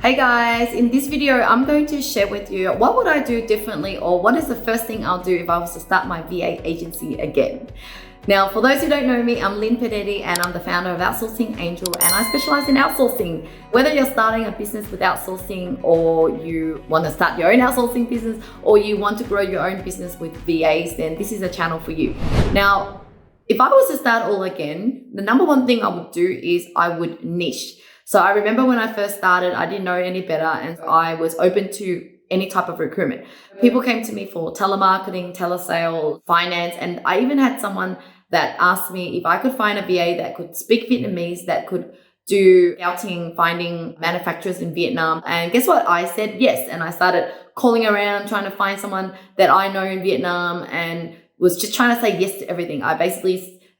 Hey guys, in this video, I'm going to share with you what would I do differently, or what is the first thing I'll do if I was to start my VA agency again. Now, for those who don't know me, I'm Lynn Podetti and I'm the founder of Outsourcing Angel, and I specialize in outsourcing. Whether you're starting a business with outsourcing, or you want to start your own outsourcing business, or you want to grow your own business with VAs, then this is a channel for you. Now, if I was to start all again, the number one thing I would do is I would niche. So I remember when I first started, I didn't know any better, and I was open to any type of recruitment. People came to me for telemarketing, telesales, finance, and I even had someone that asked me if I could find a VA that could speak Vietnamese, that could do scouting, finding manufacturers in Vietnam. And guess what? I said yes. And I started calling around, trying to find someone that I know in Vietnam, and was just trying to say yes to everything.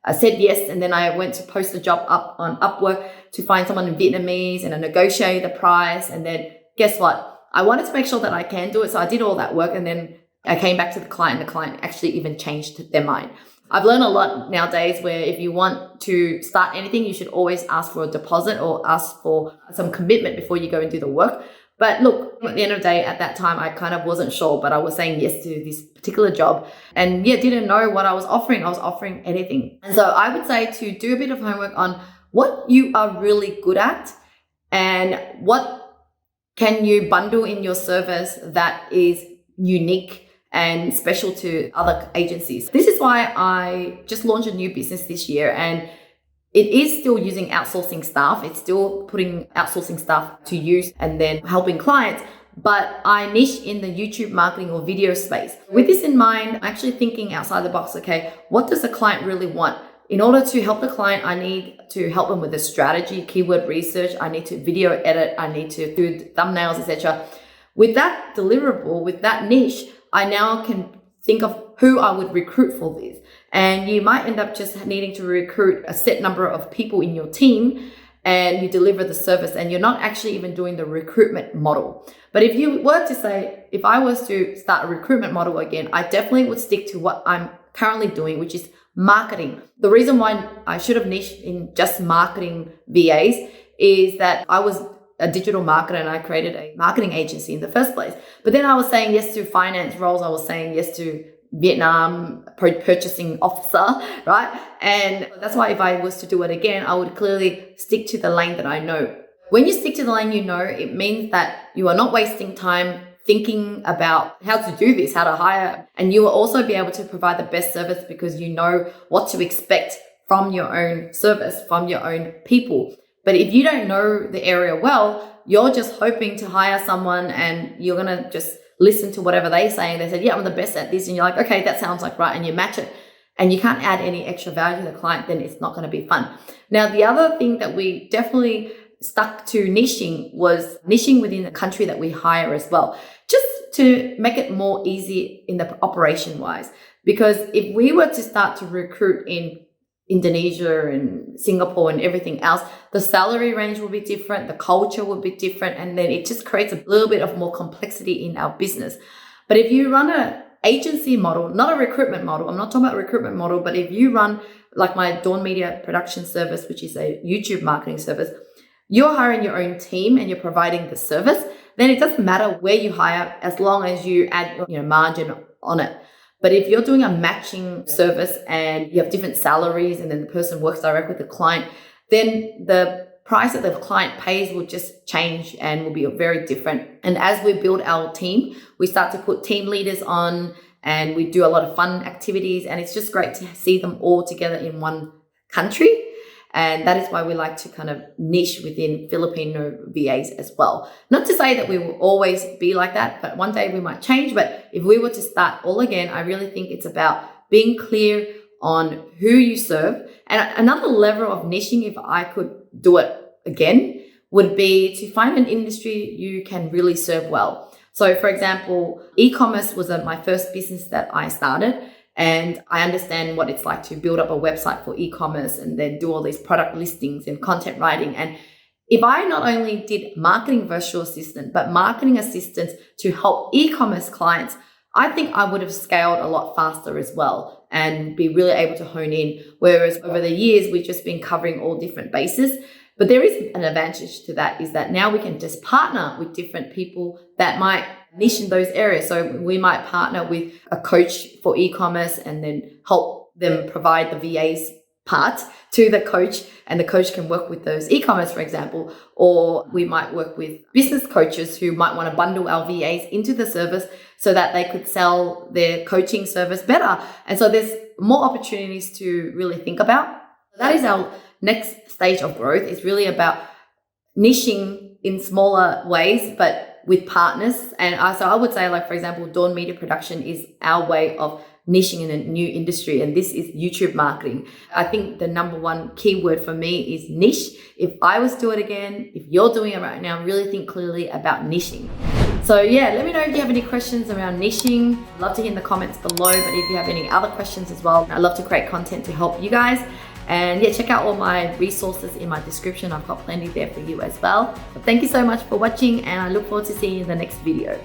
I said yes, and then I went to post the job up on Upwork to find someone in Vietnamese, and I negotiated the price. And then guess what? I wanted to make sure that I can do it. So I did all that work, and then I came back to the client, and the client actually even changed their mind. I've learned a lot nowadays where if you want to start anything, you should always ask for a deposit or ask for some commitment before you go and do the work. But look, at the end of the day, at that time, I kind of wasn't sure, but I was saying yes to this particular job, and didn't know what I was offering. I was offering anything. And so I would say to do a bit of homework on what you are really good at and what can you bundle in your service that is unique and special to other agencies. This is why I just launched a new business this year, and it is still using outsourcing staff. It's still putting outsourcing staff to use and then helping clients. But I niche in the YouTube marketing or video space. With this in mind, I'm actually thinking outside the box. Okay, what does the client really want? In order to help the client, I need to help them with the strategy, keyword research. I need to video edit. I need to do thumbnails, etc. With that deliverable, with that niche, I now can think of who I would recruit for this. And you might end up just needing to recruit a set number of people in your team, and you deliver the service, and you're not actually even doing the recruitment model. But if you were to say, if I was to start a recruitment model again, I definitely would stick to what I'm currently doing, which is marketing. The reason why I should have niched in just marketing VAs is that I was a digital marketer and I created a marketing agency in the first place. But then I was saying yes to finance roles. I was saying yes to Vietnam purchasing officer, right? And that's why if I was to do it again, I would clearly stick to the lane that I know. When you stick to the lane you know, it means that you are not wasting time thinking about how to do this, how to hire, and you will also be able to provide the best service because you know what to expect from your own service, from your own people. But if you don't know the area well, you're just hoping to hire someone and you're going to just listen to whatever they say. They said, yeah, I'm the best at this. And you're like, okay, that sounds like right. And you match it and you can't add any extra value to the client, then it's not going to be fun. Now, the other thing that we definitely stuck to niching was niching within the country that we hire as well, just to make it more easy in the operation wise. Because if we were to start to recruit in Indonesia and Singapore and everything else, the salary range will be different, the culture will be different, and then it just creates a little bit of more complexity in our business. But if you run an agency model, not a recruitment model, I'm not talking about recruitment model, but if you run like my Dawn Media production service, which is a YouTube marketing service, you're hiring your own team and you're providing the service, then it doesn't matter where you hire as long as you add margin on it. But if you're doing a matching service and you have different salaries and then the person works direct with the client, then the price that the client pays will just change and will be very different. And as we build our team, we start to put team leaders on and we do a lot of fun activities, and it's just great to see them all together in one country. And that is why we like to kind of niche within Filipino VAs as well. Not to say that we will always be like that, but one day we might change. But if we were to start all again, I really think it's about being clear on who you serve. And another level of niching, if I could do it again, would be to find an industry you can really serve well. So for example, e-commerce was my first business that I started. And I understand what it's like to build up a website for e-commerce and then do all these product listings and content writing. And if I not only did marketing virtual assistant, but marketing assistance to help e-commerce clients, I think I would have scaled a lot faster as well and be really able to hone in. Whereas over the years, we've just been covering all different bases. But there is an advantage to that, is that now we can just partner with different people that might niche in those areas. So we might partner with a coach for e-commerce and then help them provide the VA's part to the coach, and the coach can work with those e-commerce, for example. Or we might work with business coaches who might want to bundle our VAs into the service so that they could sell their coaching service better. And so there's more opportunities to really think about. That is our next stage of growth. It's really about niching in smaller ways, but with partners. And so I would say, like, for example, Dawn Media Production is our way of niching in a new industry, and this is YouTube marketing. I think the number one keyword for me is niche. If I was to do it again, if you're doing it right now, really think clearly about niching. So yeah, let me know if you have any questions around niching. I'd love to hear in the comments below, but if you have any other questions as well, I'd love to create content to help you guys. And yeah, check out all my resources in my description. I've got plenty there for you as well. But thank you so much for watching, and I look forward to seeing you in the next video.